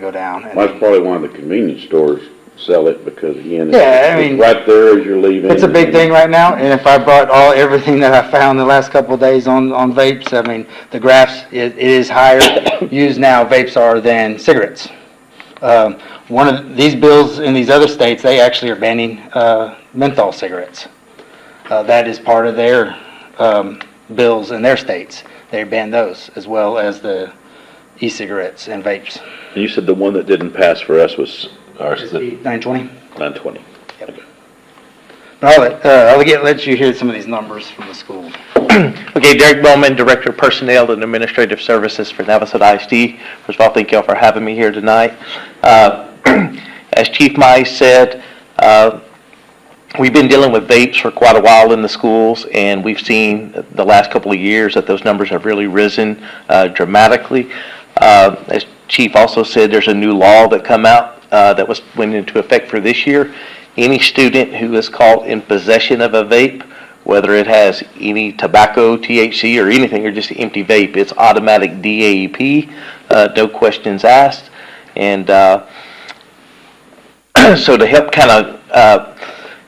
go down. And That's probably why the convenience stores sell it, because again, Yeah, I mean, it's right there as you're leaving. it's a big thing right now, and if I brought everything that I found the last couple of days on vapes, I mean, the graphs, it is higher used now, vapes are, than cigarettes. One of these bills in these other states, they actually are banning menthol cigarettes. That is part of their bills in their states. They ban those as well as the e-cigarettes and vapes. And you said the one that didn't pass for us was ours, the 920. 920. But I'll let you hear some of these numbers from the school. Okay, Derek Bowman, Director of Personnel and Administrative Services for Navasota ISD. First of all, thank you all for having me here tonight. As Chief Mize said, we've been dealing with vapes for quite a while in the schools, and we've seen the last couple of years that those numbers have really risen dramatically. As Chief also said, there's a new law that come out that went into effect for this year. Any student who is caught in possession of a vape, whether it has any tobacco, THC, or anything, or just an empty vape, it's automatic DAEP, no questions asked. And so to help kind of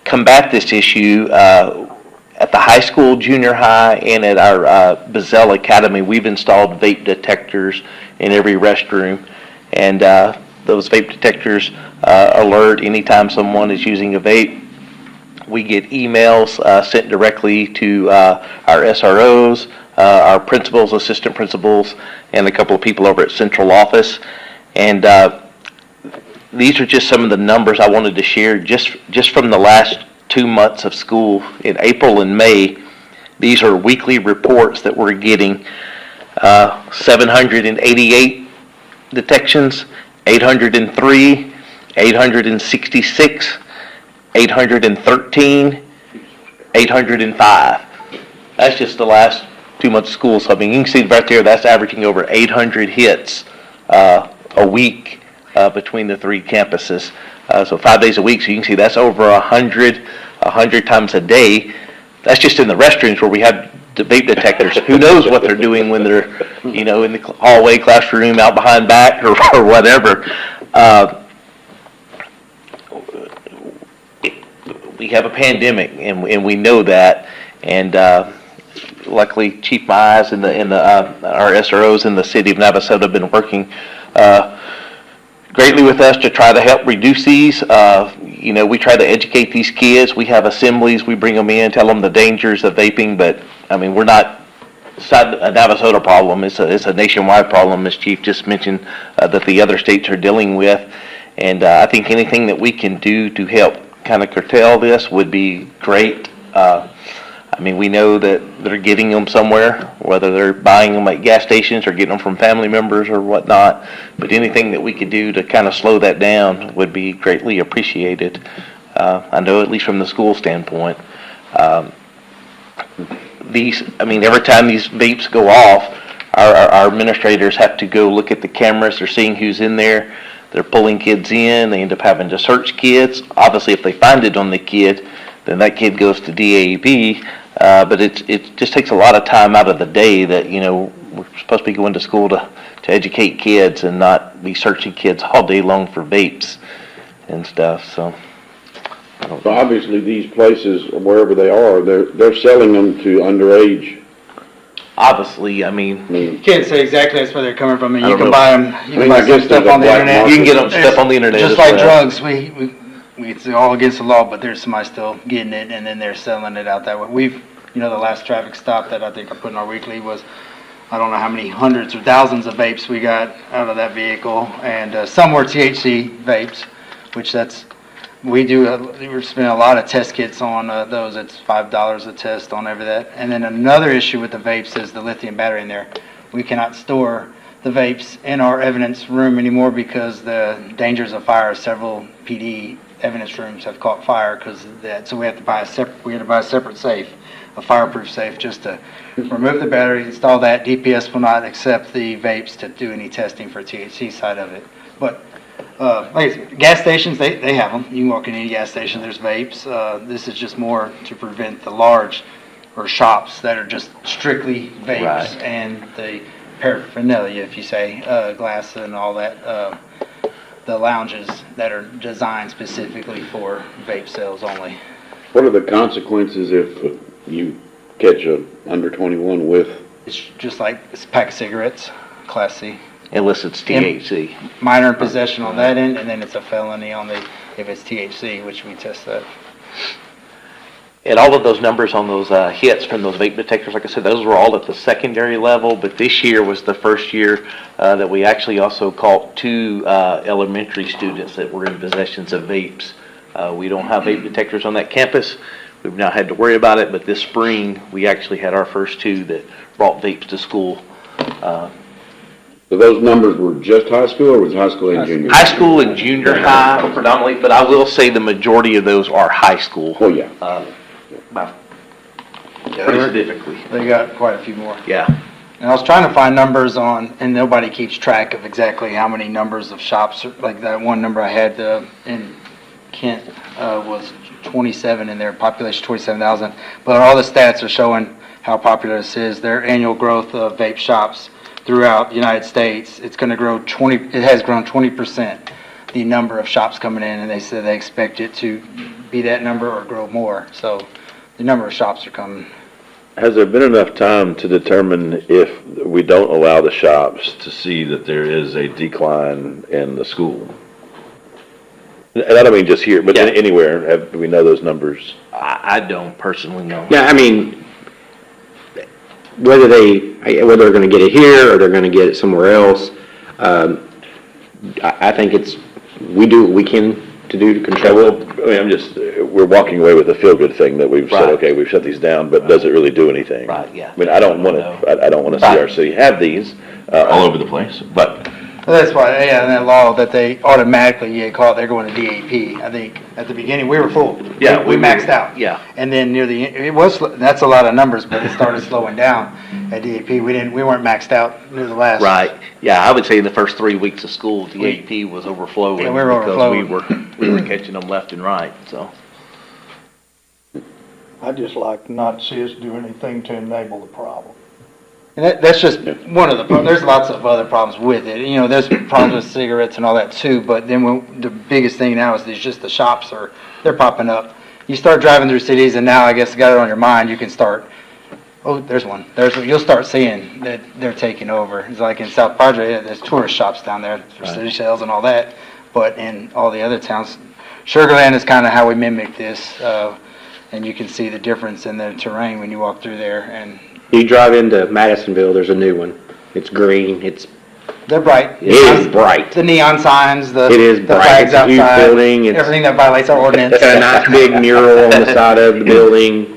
combat this issue, at the high school, junior high, and at our Bazell Academy, we've installed vape detectors in every restroom. And those vape detectors alert anytime someone is using a vape. We get emails sent directly to our SROs, our principals, assistant principals, and a couple of people over at central office. And these are just some of the numbers I wanted to share just from the last 2 months of school. In April and May, these are weekly reports that we're getting. 788 detections, 803, 866, 813, 805. That's just the last 2 months of school. So I mean, you can see right there, that's averaging over 800 hits a week between the three campuses. So 5 days a week. So you can see that's over 100 times a day. That's just in the restrooms where we have the vape detectors. Who knows what they're doing when they're, in the hallway, classroom, out behind back, or whatever. We have a pandemic, and we know that, And luckily, Chief Mize and our SROs in the city of Navasota have been working greatly with us to try to help reduce these. We try to educate these kids. We have assemblies. We bring them in, tell them the dangers of vaping. But we're not. It's not a Navasota problem. It's a nationwide problem, as Chief just mentioned, that the other states are dealing with. And I think anything that we can do to help kind of curtail this would be great. We know that they're getting them somewhere, whether they're buying them at gas stations or getting them from family members or whatnot. But anything that we could do to kind of slow that down would be greatly appreciated. I know, at least from the school standpoint. Every time these vapes go off, our administrators have to go look at the cameras. They're seeing who's in there. They're pulling kids in. They end up having to search kids. Obviously, if they find it on the kid, then that kid goes to DAB. But it just takes a lot of time out of the day that, we're supposed to be going to school to educate kids and not be searching kids all day long for vapes and stuff, so. So obviously, these places, wherever they are, they're selling them to underage. Obviously, You can't say exactly that's where they're coming from. I You don't can know. buy them, you can buy I some guess stuff there's a on the black internet. market. you can get them stuff on the internet Just as like well. drugs, it's all against the law, but there's somebody still getting it, and then they're selling it out that way. The last traffic stop that I think I put in our weekly was, I don't know how many hundreds or thousands of vapes we got out of that vehicle, and some were THC vapes, which we're spending a lot of test kits on those. It's $5 a test on every that. And then another issue with the vapes is the lithium battery in there. We cannot store the vapes in our evidence room anymore because the dangers of fire. Several PD evidence rooms have caught fire because of that. So we had to buy a separate safe, a fireproof safe, just to remove the battery, install that. DPS will not accept the vapes to do any testing for THC side of it. But like I said, gas stations, they have them. You can walk in any gas station, there's vapes. This is just more to prevent the large or shops that are just strictly vapes Right. and the paraphernalia, if you say, glass and all that, the lounges that are designed specifically for vape sales only. What are the consequences if you catch a under 21 with? It's just like it's a pack of cigarettes, Class C. Unless it's THC. Minor in possession on that end, and then it's a felony if it's THC, which we test that. And all of those numbers on those hits from those vape detectors, like I said, those were all at the secondary level, but this year was the first year that we actually also caught 2 elementary students that were in possessions of vapes. We don't have vape detectors on that campus. We've not had to worry about it, but this spring, we actually had our first 2 that brought vapes to school. So those numbers were just high school, or was high school and junior? High school and junior high predominantly, but I will say the majority of those are high school. Oh, yeah. Pretty significantly. They got quite a few more. Yeah. And I was trying to find numbers and nobody keeps track of exactly how many numbers of shops, like that one number I had in Kent was 27 in their population, 27,000. But all the stats are showing how popular this is. Their annual growth of vape shops throughout the United States, it has grown 20%, the number of shops coming in, and they said they expect it to be that number or grow more. So the number of shops are coming. Has there been enough time to determine if we don't allow the shops to see that there is a decline in the school? And I don't mean just here, but Yeah. anywhere. Do we know those numbers? I don't personally know. Yeah, whether they're gonna get it here or they're gonna get it somewhere else, I think we do what we can to do to Yeah, control well, it. we're walking away with a feel-good thing that we've said, Right. okay, we've shut these down, but does it really do anything? Right, yeah. I don't want to, I don't want to see Right. our city have these all over the place, but That's why, in that law, that they automatically get caught, they're going to DAP. I think at the beginning, we were full. Yeah, We maxed out. Yeah. And then near the, that's a lot of numbers, but it started slowing down at DAP. We weren't maxed out near the last. Right. Yeah, I would say in the first 3 weeks of school, the AP was overflowing. Yeah, we were overflowing. Because we were catching them left and right, so. I'd just like not to see us do anything to enable the problem. And that's just one of the, there's lots of other problems with it. There's problems with cigarettes and all that too, but then the biggest thing now is just the shops they're popping up. you start driving through cities, and now I guess got it on your mind, you can start, oh, there's one. You'll start seeing that they're taking over. It's like in South Padre, yeah, there's tourist shops down there for city shells and all that. But in all the other towns, Sugar Land is kind of how we mimic this. And you can see the difference in the terrain when you walk through there. And You drive into Madisonville, there's a new one. It's green, they're bright. it is bright. The neon signs, the It is the bright. flags It's a huge outside, building. It's everything that violates our ordinance. got a nice big mural on the side of the building.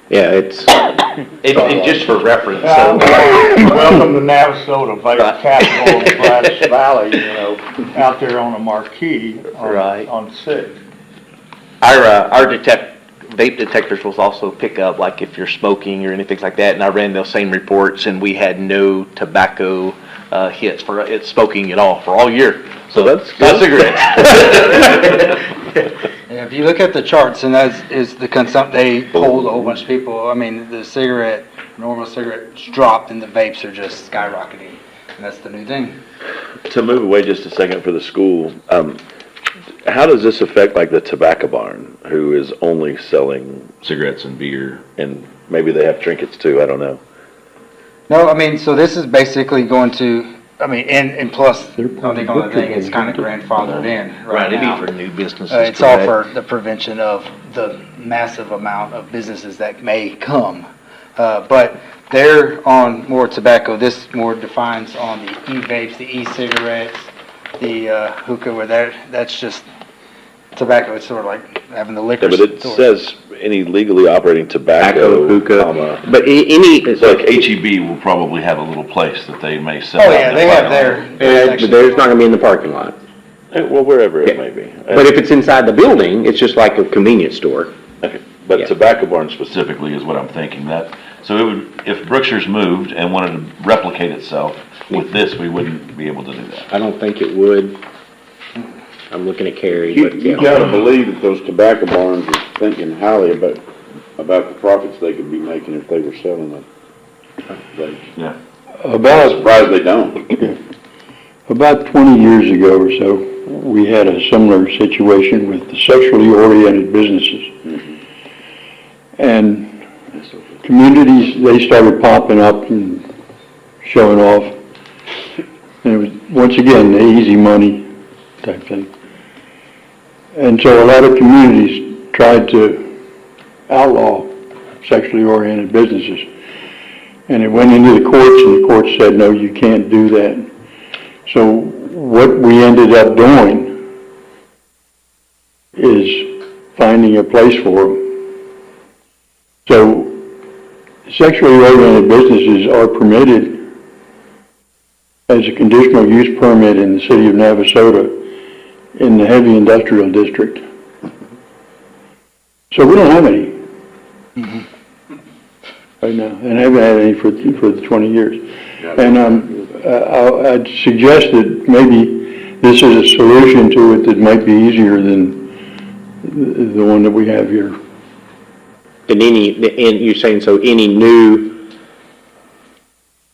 Yeah, it's, And just for reference, Welcome to Navasota, vice capital of Brazos Valley, out there on a marquee Right. on 6th. our vape detectors will also pick up, like if you're smoking or anything like that, and I ran those same reports, and we had no tobacco hits for it smoking at all for all year. So that's not good. cigarettes. Yeah, if you look at the charts, and that is the they polled a whole bunch of people. I mean, the normal cigarettes dropped, and the vapes are just skyrocketing, and that's the new thing. To move away just a second for the school, how does this affect like the Tobacco Barn, who is only selling cigarettes and beer, and maybe they have trinkets too, I don't know. No, I mean, so this is basically going to, and plus, I think on the thing, it's kind of grandfathered in right now. It'd be for new businesses. It's all correct? for the prevention of the massive amount of businesses that may come. But they're on more tobacco. This more defines on the e-vapes, the e-cigarettes, the hookah, where that's just tobacco. It's sort of like having the liquor Yeah, but it store. says any legally operating tobacco, comma. but any, It's like HEB will probably have a little place that they may sell. Oh, out yeah, in they the have parking their but there's not gonna be in the parking lot. lot. Well, wherever it may be. But if it's inside the building, it's just like a convenience store. Okay, but Yeah. Tobacco Barn specifically is what I'm thinking, so it would, if Brookshire's moved and wanted to replicate itself with this, we wouldn't be able to do that. I don't think it would. I'm looking at Carrie, You but you yeah. gotta believe that those tobacco barns are thinking highly about the profits they could be making if they were selling it. Yeah. I'm About surprised they don't. About 20 years ago or so, we had a similar situation with the sexually oriented businesses. And communities, they started popping up and showing off. And it was, once again, the easy money type thing. And so a lot of communities tried to outlaw sexually oriented businesses. And it went into the courts, and the courts said, no, you can't do that. So what we ended up doing is finding a place for them. So sexually oriented businesses are permitted as a conditional use permit in the city of Navasota in the heavy industrial district. So we don't have any right now, and haven't had any for the 20 years. And I'd suggest that maybe this is a solution to it that might be easier than the one that we have here. And you're saying, so any new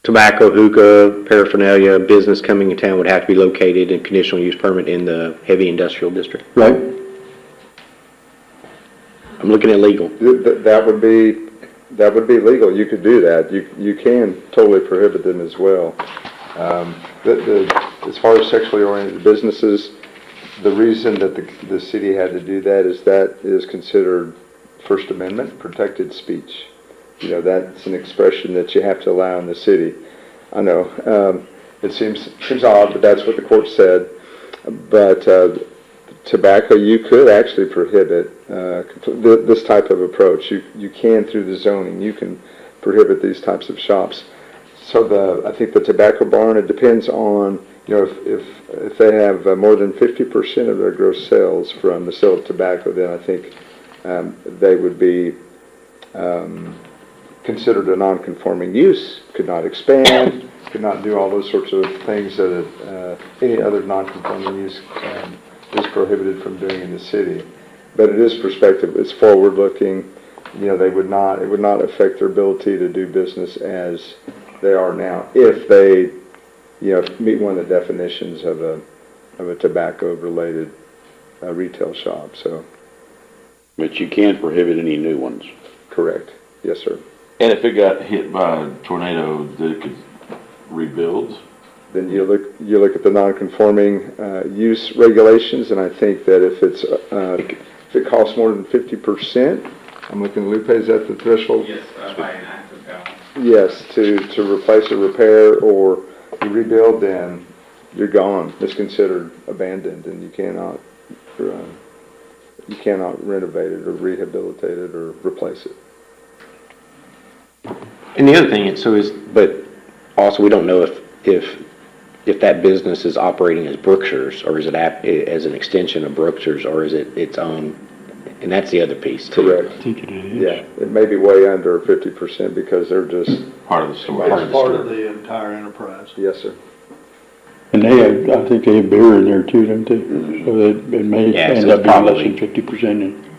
tobacco, hookah, paraphernalia, business coming in town would have to be located in conditional use permit in the heavy industrial district? Right? I'm looking at legal. That would be legal. You could do that. You can totally prohibit them as well. As far as sexually oriented businesses, the reason that the city had to do that is considered First Amendment protected speech. That's an expression that you have to allow in the city. I know, it seems odd, but that's what the court said. But tobacco, you could actually prohibit this type of approach. You can, through the zoning, you can prohibit these types of shops. So I think the tobacco barn, it depends on, if they have more than 50% of their gross sales from the sale of tobacco, then I think they would be considered a non-conforming use, could not expand, could not do all those sorts of things that any other non-conforming use is prohibited from doing in the city. But it is prospective, it's forward-looking. It would not affect their ability to do business as they are now if they, meet one of the definitions of a tobacco-related retail shop. So But you can't prohibit any new ones. Correct. Yes, sir. And if it got hit by a tornado, that it could rebuild? Then you look at the non-conforming use regulations, and I think that if it costs more than 50%, I'm looking, Lupe, is that the threshold? Yes, by an act of God. Yes, to replace or repair or rebuild, then you're gone. It's considered abandoned, and you cannot renovate it or rehabilitate it or replace it. And the other thing, but also we don't know if that business is operating as Brookshire's, or is it as an extension of Brookshire's, or is it its own? And that's the other piece too. Correct. I think it is. Yeah, it may be way under 50% because they're just, Part of the story. It's part of the entire enterprise. yes, sir. And they have, I think they have beer in there too, don't they? So that it may Yeah, so end up it's being less probably- than 50% in.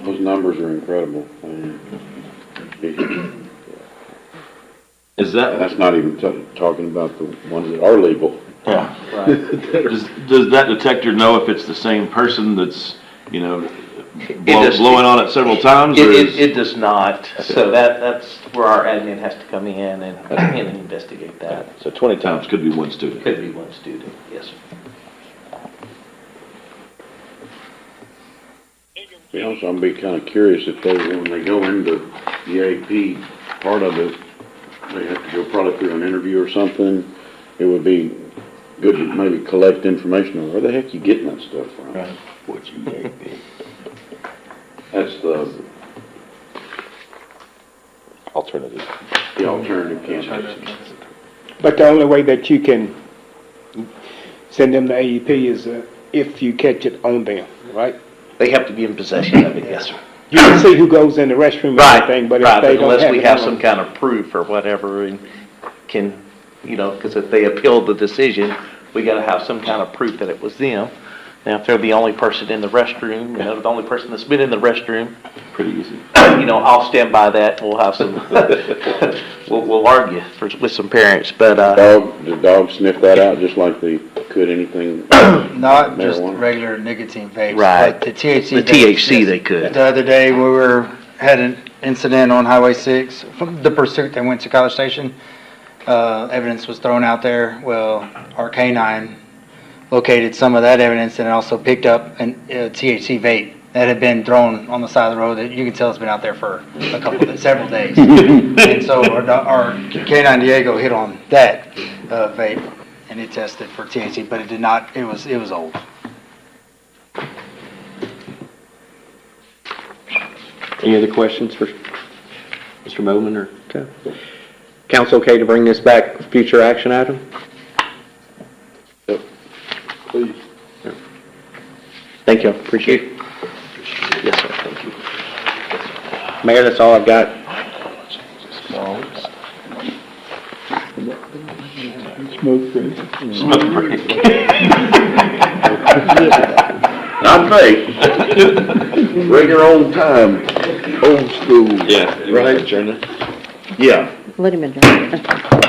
Those numbers are incredible. Is that, That's not even talking about the ones that are legal. does that detector know if it's the same person that's, does- blowing on it several times? Or is- It does not, so that's where our admin has to come in and investigate that. So 20 times could be one student. Could be one student, yes, sir. Also, I'd be kind of curious if when they go into the AP part of it, they have to go probably through an interview or something. It would be good to maybe collect information on where the heck you getting that stuff from. Right. What's your AP? That's the Alternative. alternative campus. But the only way that you can send them to AEP is if you catch it on them, right? They have to be in possession of it, yes, sir. You can see who goes in the restroom and everything, but if Right, they but don't unless have we it have on some them. kind of proof or whatever and can, because if they appeal the decision, we gotta have some kind of proof that it was them. Now, if they're the only person in the restroom, the only person that's been in the restroom, Pretty easy. I'll stand by that. We'll have some, we'll argue with some parents, but, The dog sniff that out just like they could anything? Not just Marijuana. regular nicotine vapes, Right. but the THC. The vapes, THC yes. they could. The other day, had an incident on Highway 6, from the pursuit that went to College Station. Evidence was thrown out there. Well, our K-9 located some of that evidence and also picked up a THC vape that had been thrown on the side of the road that you can tell it's been out there for several days. And so our K-9 Diego hit on that vape and it tested for THC, but it did not, it was old. Any other questions for Mr. Moman or? Council okay to bring this back, future action item? Please. Thank you, appreciate it. Yes, sir, thank you. Mayor, that's all I've got. Smoke break. Smoke break. Not fake. Regular on time, old school. Yeah. Right. Adjourn it? Yeah. Let him adjourn.